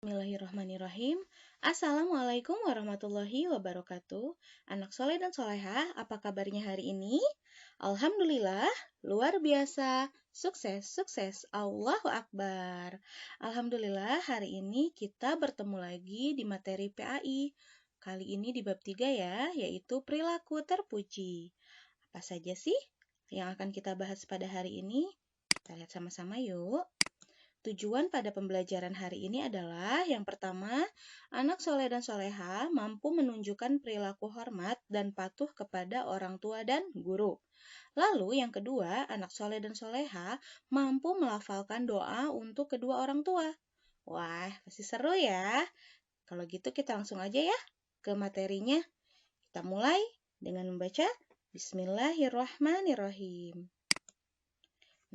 Bismillahirrahmanirrahim. Assalamualaikum warahmatullahi wabarakatuh. Anak soleh dan soleha, apa kabarnya hari ini? Alhamdulillah, luar biasa. Sukses, sukses. Allahu Akbar. Alhamdulillah, hari ini kita bertemu lagi di materi PAI. Kali ini di bab 3 ya, yaitu perilaku terpuji. Apa saja sih yang akan kita bahas pada hari ini? Kita lihat sama-sama yuk. Tujuan pada pembelajaran hari ini adalah yang pertama, anak soleh dan soleha mampu menunjukkan perilaku hormat dan patuh kepada orang tua dan guru. Lalu yang kedua, anak soleh dan soleha mampu melafalkan doa untuk kedua orang tua. Wah, pasti seru ya. Kalau gitu kita langsung aja ya ke materinya. Kita mulai dengan membaca Bismillahirrahmanirrahim.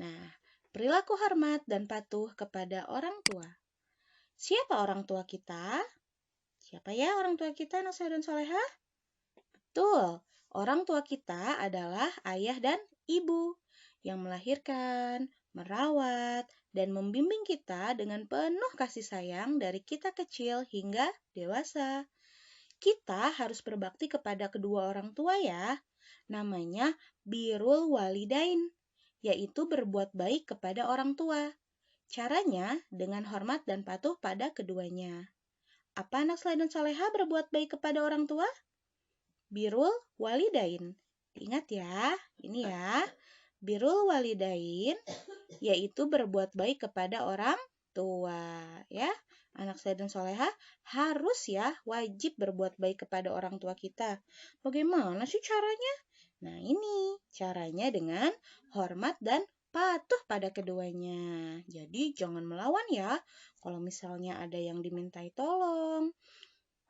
Nah, perilaku hormat dan patuh kepada orang tua. Siapa orang tua kita? Siapa ya orang tua kita, anak soleh dan soleha? Betul, orang tua kita adalah ayah dan ibu yang melahirkan, merawat, dan membimbing kita dengan penuh kasih sayang dari kita kecil hingga dewasa. Kita harus berbakti kepada kedua orang tua ya. Namanya birrul walidain, yaitu berbuat baik kepada orang tua. Caranya dengan hormat dan patuh pada keduanya. Apa anak soleh dan soleha berbuat baik kepada orang tua? Birrul walidain. Diingat ya, ini ya. Birrul walidain, yaitu berbuat baik kepada orang tua. Ya, anak soleh dan soleha harus ya wajib berbuat baik kepada orang tua kita. Bagaimana sih caranya? Nah ini caranya dengan hormat dan patuh pada keduanya. Jadi jangan melawan ya. Kalau misalnya ada yang dimintai tolong,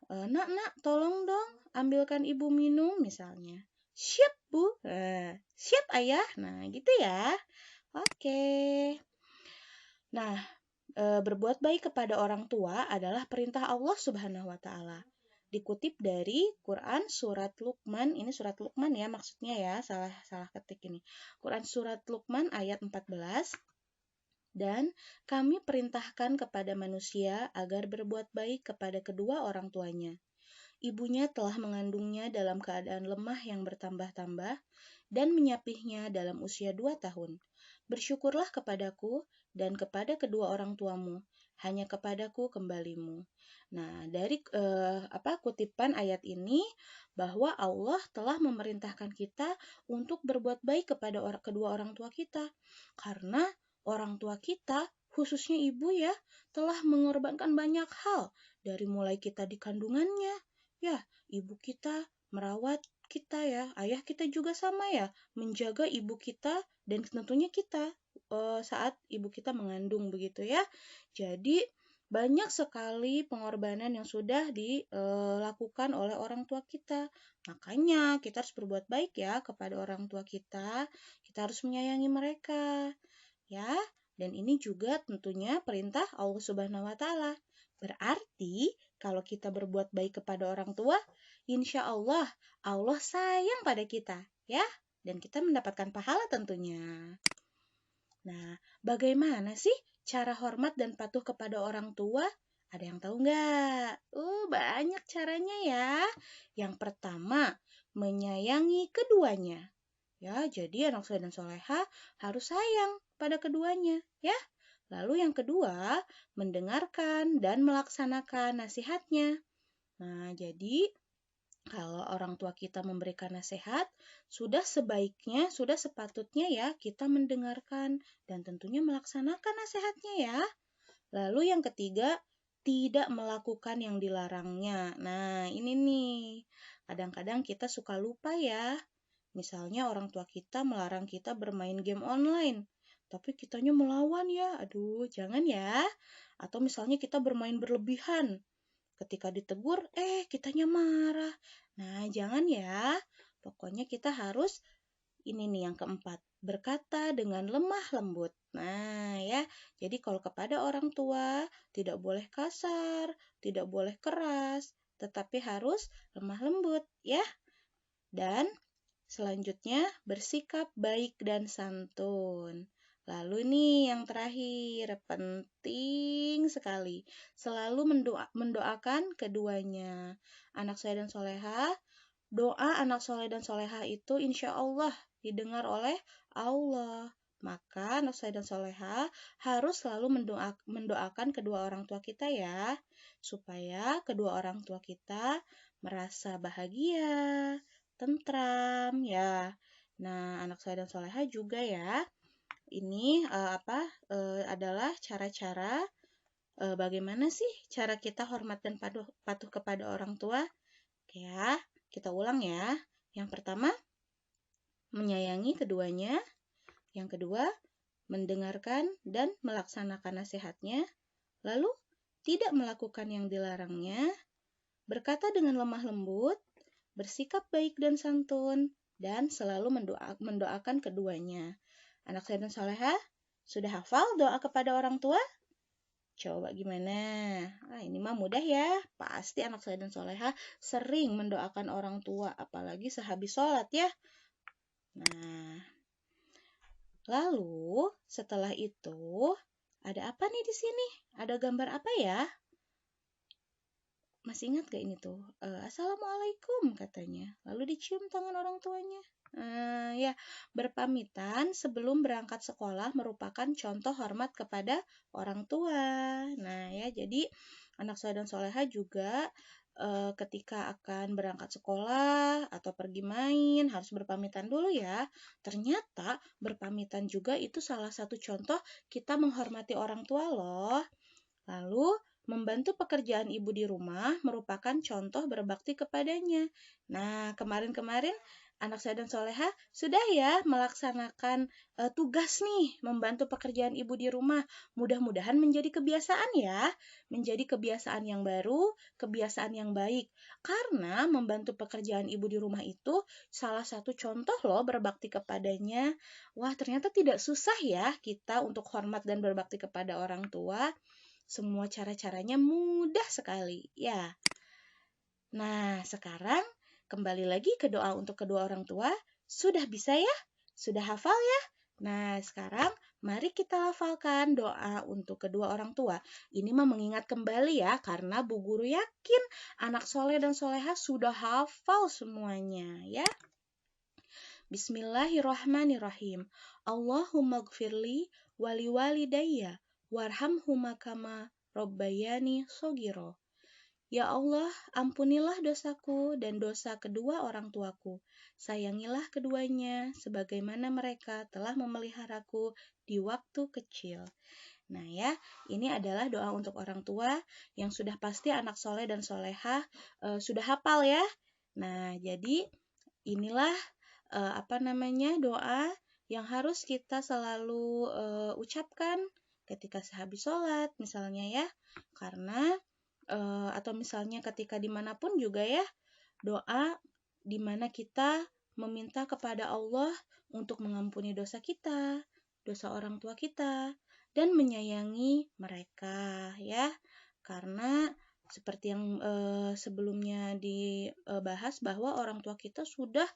nak, tolong dong ambilkan ibu minum misalnya. Siap bu, siap ayah. Nah gitu ya. Oke. Nah, berbuat baik kepada orang tua adalah perintah Allah Subhanahu wa taala. Dikutip dari Quran surat Luqman, ini surat Luqman ya maksudnya ya, salah ketik ini. Quran surat Luqman ayat 14. Dan kami perintahkan kepada manusia agar berbuat baik kepada kedua orang tuanya. Ibunya telah mengandungnya dalam keadaan lemah yang bertambah-tambah dan menyapihnya dalam usia 2 tahun. Bersyukurlah kepadaku dan kepada kedua orang tuamu, hanya kepadaku kembalimu. Nah, dari kutipan ayat ini bahwa Allah telah memerintahkan kita untuk berbuat baik kepada kedua orang tua kita. Karena orang tua kita, khususnya ibu ya, telah mengorbankan banyak hal dari mulai kita di kandungannya. Ya, ibu kita merawat kita ya, ayah kita juga sama ya, menjaga ibu kita dan tentunya kita saat ibu kita mengandung begitu ya. Jadi banyak sekali pengorbanan yang sudah dilakukan oleh orang tua kita. Makanya kita harus berbuat baik ya kepada orang tua kita. Kita harus menyayangi mereka. Ya, dan ini juga tentunya perintah Allah Subhanahu wa taala. Berarti kalau kita berbuat baik kepada orang tua, insya Allah Allah sayang pada kita, ya, dan kita mendapatkan pahala tentunya. Nah, bagaimana sih cara hormat dan patuh kepada orang tua? Ada yang tahu nggak? Banyak caranya ya. Yang pertama, menyayangi keduanya. Ya, jadi anak soleh dan soleha harus sayang pada keduanya, ya. Lalu yang kedua, mendengarkan dan melaksanakan nasihatnya. Nah, jadi kalau orang tua kita memberikan nasihat, sudah sebaiknya, sudah sepatutnya ya kita mendengarkan dan tentunya melaksanakan nasihatnya ya. Lalu yang ketiga, tidak melakukan yang dilarangnya. Nah, ini nih. Kadang-kadang kita suka lupa ya. Misalnya orang tua kita melarang kita bermain game online, tapi kitanya melawan ya. Aduh, jangan ya. Atau misalnya kita bermain berlebihan. Ketika ditegur, kitanya marah. Nah, jangan ya. Pokoknya kita harus, ini nih yang keempat, berkata dengan lemah lembut. Nah, ya. Jadi kalau kepada orang tua, tidak boleh kasar, tidak boleh keras, tetapi harus lemah lembut, ya. Dan selanjutnya, bersikap baik dan santun. Lalu nih yang terakhir, penting sekali. Selalu mendoakan keduanya. Anak soleh dan solehah, doa anak soleh dan solehah itu insya Allah didengar oleh Allah. Maka anak soleh dan solehah harus selalu mendoakan kedua orang tua kita ya. Supaya kedua orang tua kita merasa bahagia, tentram ya. Nah, anak soleh dan solehah juga ya. Ini adalah cara-cara bagaimana sih cara kita hormat dan patuh kepada orang tua? Oke ya, kita ulang ya. Yang pertama, menyayangi keduanya. Yang kedua, mendengarkan dan melaksanakan nasihatnya. Lalu, tidak melakukan yang dilarangnya. Berkata dengan lemah lembut, bersikap baik dan santun, dan selalu mendoakan keduanya. Anak saya dan soleha, sudah hafal doa kepada orang tua? Coba gimana? Ini mah mudah ya. Pasti anak saya dan soleha sering mendoakan orang tua, apalagi sehabis sholat ya. Nah, lalu setelah itu ada apa nih di sini? Ada gambar apa ya? Masih ingat gak ini tuh? Assalamualaikum katanya. Lalu dicium tangan orang tuanya. Ya, berpamitan sebelum berangkat sekolah merupakan contoh hormat kepada orang tua. Nah ya, jadi anak soleh dan soleha juga ketika akan berangkat sekolah atau pergi main harus berpamitan dulu ya. Ternyata berpamitan juga itu salah satu contoh kita menghormati orang tua loh. Lalu membantu pekerjaan ibu di rumah merupakan contoh berbakti kepadanya. Nah, kemarin-kemarin anak saya dan soleha sudah ya melaksanakan tugas nih membantu pekerjaan ibu di rumah. Mudah-mudahan menjadi kebiasaan ya, menjadi kebiasaan yang baru, kebiasaan yang baik. Karena membantu pekerjaan ibu di rumah itu salah satu contoh loh berbakti kepadanya. Wah, ternyata tidak susah ya kita untuk hormat dan berbakti kepada orang tua. Semua cara-caranya mudah sekali, ya. Nah, sekarang kembali lagi ke doa untuk kedua orang tua. Sudah bisa ya? Sudah hafal ya? Nah, sekarang mari kita hafalkan doa untuk kedua orang tua. Ini mah mengingat kembali ya, karena Bu Guru yakin anak soleh dan soleha sudah hafal semuanya, ya. Bismillahirrahmanirrahim. Allahumma gfirli wali walidayya warhamhuma kama Robbayani sogiro. Ya Allah, ampunilah dosaku dan dosa kedua orang tuaku. Sayangilah keduanya sebagaimana mereka telah memeliharaku di waktu kecil. Nah ya, ini adalah doa untuk orang tua yang sudah pasti anak soleh dan soleha sudah hafal ya. Nah, jadi inilah doa yang harus kita selalu ucapkan ketika sehabis sholat misalnya ya, karena atau misalnya ketika dimanapun juga ya, doa dimana kita meminta kepada Allah untuk mengampuni dosa kita, dosa orang tua kita, dan menyayangi mereka ya, karena seperti yang sebelumnya dibahas bahwa orang tua kita sudah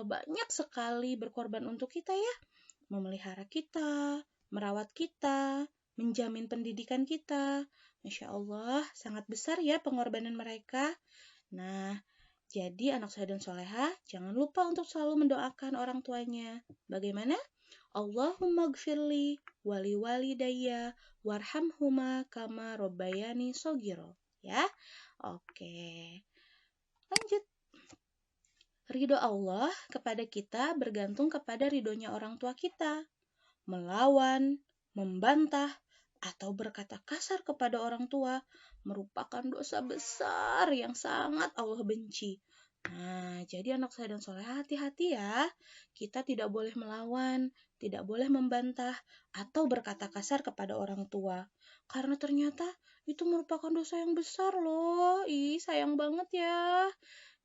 banyak sekali berkorban untuk kita ya, memelihara kita, merawat kita, menjamin pendidikan kita. Masya Allah, sangat besar ya pengorbanan mereka. Nah, jadi anak soleh dan soleha, jangan lupa untuk selalu mendoakan orang tuanya. Bagaimana? Allahumma gfirli wali walidayya warhamhuma kama robbayani sogiro. Ya, oke. Lanjut. Ridho Allah kepada kita bergantung kepada ridhonya orang tua kita. Melawan, membantah, atau berkata kasar kepada orang tua merupakan dosa besar yang sangat Allah benci. Nah, jadi anak saya dan soleh hati-hati ya. Kita tidak boleh melawan, tidak boleh membantah, atau berkata kasar kepada orang tua. Karena ternyata itu merupakan dosa yang besar loh. Sayang banget ya.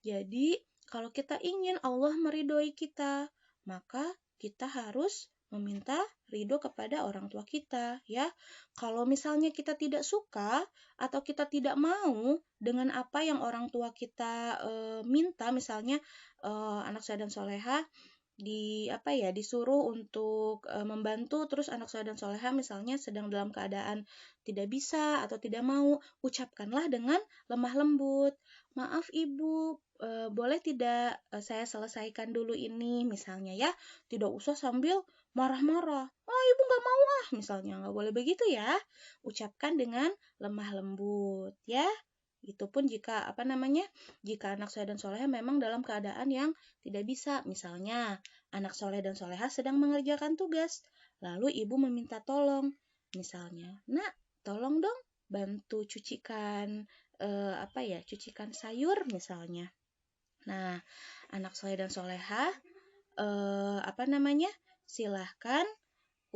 Jadi, kalau kita ingin Allah meridhoi kita, maka kita harus meminta ridho kepada orang tua kita ya. Kalau misalnya kita tidak suka atau kita tidak mau dengan apa yang orang tua kita minta, misalnya anak saya dan soleha disuruh untuk membantu, terus anak soleh dan soleha misalnya sedang dalam keadaan tidak bisa atau tidak mau, ucapkanlah dengan lemah lembut. Maaf ibu, boleh tidak saya selesaikan dulu ini misalnya ya. Tidak usah sambil marah-marah. Oh ibu nggak mau ah misalnya, nggak boleh begitu ya. Ucapkan dengan lemah lembut ya. Itu pun jika jika anak soleh dan soleha memang dalam keadaan yang tidak bisa. Misalnya, anak soleh dan soleha sedang mengerjakan tugas, lalu ibu meminta tolong. Misalnya, nak, tolong dong bantu cucikan cucikan sayur misalnya. Nah, anak soleh dan soleha silahkan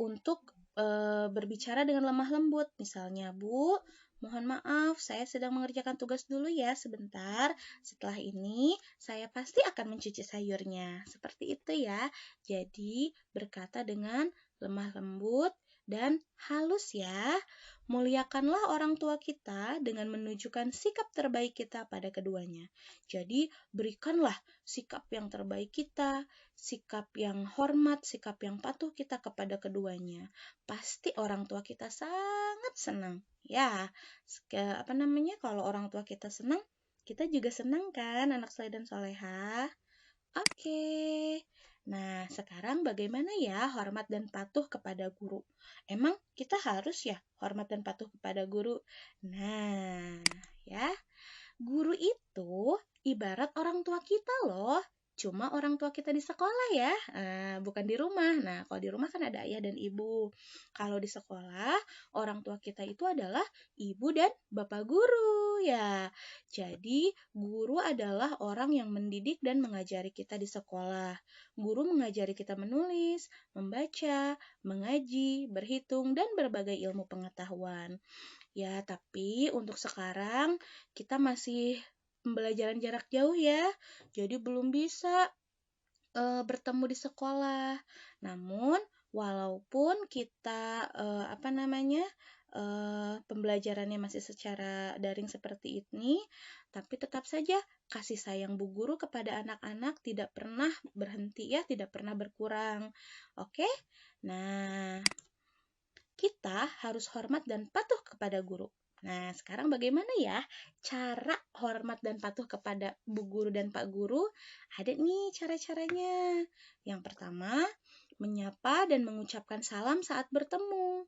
untuk berbicara dengan lemah lembut. Misalnya, Bu, mohon maaf, saya sedang mengerjakan tugas dulu ya sebentar. Setelah ini, saya pasti akan mencuci sayurnya. Seperti itu ya. Jadi, berkata dengan lemah lembut dan halus ya. Muliakanlah orang tua kita dengan menunjukkan sikap terbaik kita pada keduanya. Jadi, berikanlah sikap yang terbaik kita, sikap yang hormat, sikap yang patuh kita kepada keduanya. Pasti orang tua kita sangat senang. Ya, kalau orang tua kita senang, kita juga senang kan, anak soleh dan soleha. Oke. Nah, sekarang bagaimana ya hormat dan patuh kepada guru? Emang kita harus ya hormat dan patuh kepada guru? Nah, ya, guru itu ibarat orang tua kita loh. Cuma orang tua kita di sekolah ya, bukan di rumah. Nah, kalau di rumah kan ada ayah dan ibu. Kalau di sekolah, orang tua kita itu adalah ibu dan bapak guru ya. Jadi, guru adalah orang yang mendidik dan mengajari kita di sekolah. Guru mengajari kita menulis, membaca, mengaji, berhitung, dan berbagai ilmu pengetahuan. Ya, tapi untuk sekarang kita masih pembelajaran jarak jauh ya. Jadi belum bisa bertemu di sekolah. Namun walaupun kita pembelajarannya masih secara daring seperti ini, tapi tetap saja kasih sayang Bu Guru kepada anak-anak tidak pernah berhenti ya, tidak pernah berkurang. Oke? Nah, kita harus hormat dan patuh kepada guru. Nah, sekarang bagaimana ya cara hormat dan patuh kepada Bu Guru dan Pak Guru? Ada nih cara-caranya. Yang pertama, menyapa dan mengucapkan salam saat bertemu.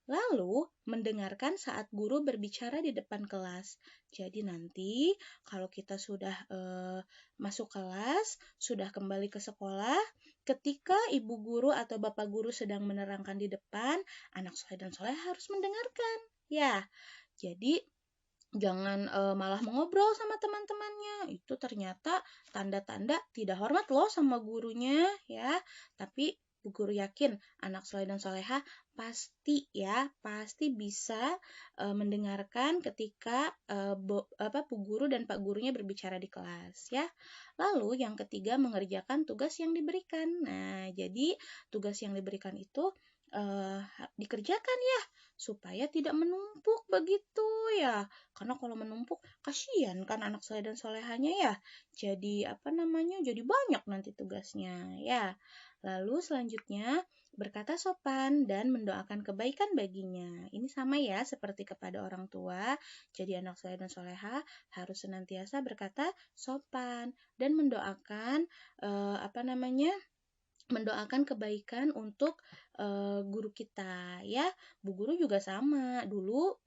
Lalu, mendengarkan saat guru berbicara di depan kelas. Jadi nanti kalau kita sudah masuk kelas, sudah kembali ke sekolah, ketika ibu guru atau bapak guru sedang menerangkan di depan, anak soleh dan soleh harus mendengarkan. Ya, jadi jangan malah mengobrol sama teman-temannya. Itu ternyata tanda-tanda tidak hormat loh sama gurunya ya. Tapi Bu Guru yakin anak soleh dan soleha pasti bisa mendengarkan ketika Bu Guru dan Pak Gurunya berbicara di kelas ya. Lalu yang ketiga mengerjakan tugas yang diberikan. Nah, jadi tugas yang diberikan itu dikerjakan ya supaya tidak menumpuk begitu ya. Karena kalau menumpuk kasihan kan anak soleh dan solehanya ya. Jadi jadi banyak nanti tugasnya ya. Lalu selanjutnya berkata sopan dan mendoakan kebaikan baginya. Ini sama ya seperti kepada orang tua. Jadi anak soleh dan soleha harus senantiasa berkata sopan dan mendoakan mendoakan kebaikan untuk guru kita ya. Bu Guru juga sama. Dulu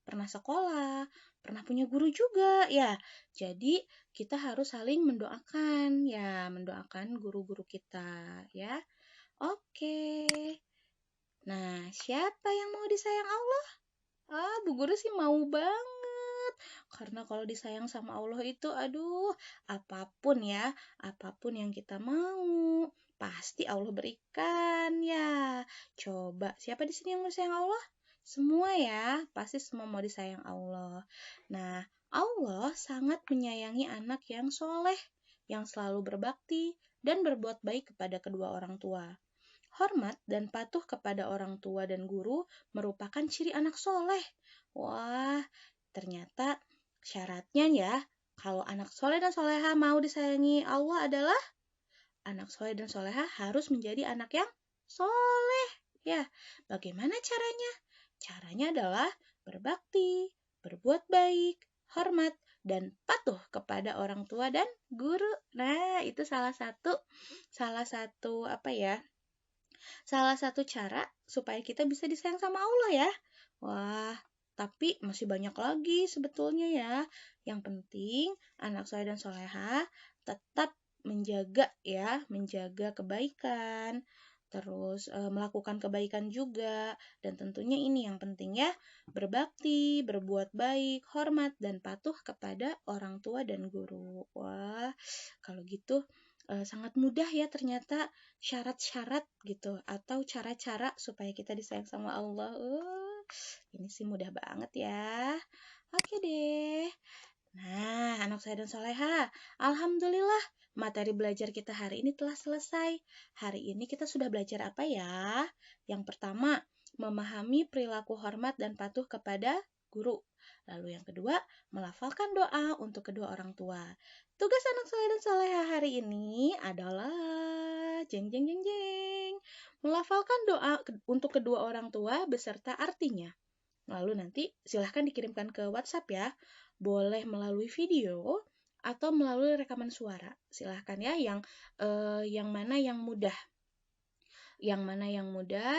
pernah sekolah, pernah punya guru juga ya. Jadi kita harus saling mendoakan ya, mendoakan guru-guru kita ya. Oke. Nah, siapa yang mau disayang Allah? Bu Guru sih mau banget. Karena kalau disayang sama Allah itu, aduh, apapun yang kita mau, pasti Allah berikan ya. Coba, siapa di sini yang mau disayang Allah? Semua ya, pasti semua mau disayang Allah. Nah, Allah sangat menyayangi anak yang soleh, yang selalu berbakti, dan berbuat baik kepada kedua orang tua. Hormat dan patuh kepada orang tua dan guru merupakan ciri anak soleh. Wah, ternyata syaratnya ya, kalau anak soleh dan soleha mau disayangi Allah adalah anak soleh dan soleha harus menjadi anak yang soleh. Ya, bagaimana caranya? Caranya adalah berbakti, berbuat baik, hormat, dan patuh kepada orang tua dan guru. Nah, itu salah satu salah satu cara supaya kita bisa disayang sama Allah ya. Wah, tapi masih banyak lagi sebetulnya ya. Yang penting anak soleh dan soleha tetap menjaga kebaikan, terus melakukan kebaikan juga, dan tentunya ini yang penting ya, berbakti, berbuat baik, hormat, dan patuh kepada orang tua dan guru. Wah, kalau gitu sangat mudah ya ternyata syarat-syarat gitu atau cara-cara supaya kita disayang sama Allah. Ini sih mudah banget ya. Oke deh. Nah, anak saya dan soleha, alhamdulillah materi belajar kita hari ini telah selesai. Hari ini kita sudah belajar apa ya? Yang pertama, memahami perilaku hormat dan patuh kepada guru. Lalu yang kedua, melafalkan doa untuk kedua orang tua. Tugas anak soleh dan soleha hari ini adalah jeng jeng jeng jeng, melafalkan doa untuk kedua orang tua beserta artinya. Lalu nanti silahkan dikirimkan ke WhatsApp ya. Boleh melalui video atau melalui rekaman suara. Silahkan ya yang mana yang mudah. Yang mana yang mudah,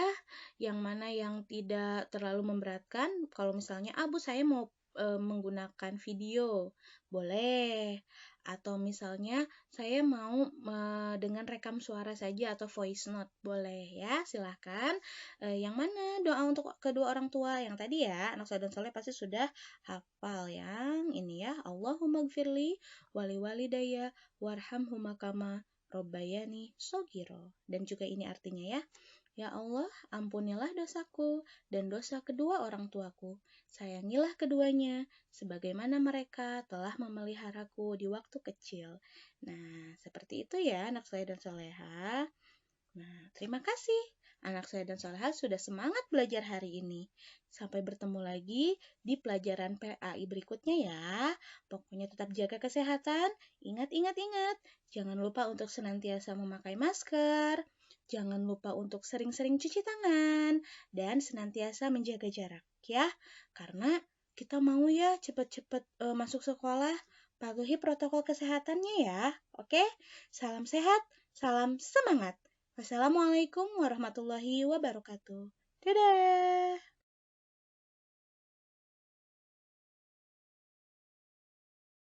yang mana yang tidak terlalu memberatkan. Kalau misalnya, Bu, saya mau menggunakan video, boleh. Atau misalnya saya mau dengan rekam suara saja atau voice note, boleh ya, silahkan. Yang mana doa untuk kedua orang tua? Yang tadi ya, anak soleh dan soleh pasti sudah hafal yang ini ya. Allahumma gfirli wali walidayya warhamhuma kama Robbayani Sogiro. Dan juga ini artinya ya. Ya Allah, ampunilah dosaku dan dosa kedua orang tuaku. Sayangilah keduanya, sebagaimana mereka telah memeliharaku di waktu kecil. Nah, seperti itu ya anak soleh dan soleha. Nah, terima kasih. Anak soleh dan soleha sudah semangat belajar hari ini. Sampai bertemu lagi di pelajaran PAI berikutnya ya. Pokoknya tetap jaga kesehatan. Ingat. Jangan lupa untuk senantiasa memakai masker. Jangan lupa untuk sering-sering cuci tangan. Dan senantiasa menjaga jarak ya. Karena kita mau ya cepat-cepat masuk sekolah. Patuhi protokol kesehatannya ya. Oke? Salam sehat, salam semangat. Wassalamualaikum warahmatullahi wabarakatuh. Dadah!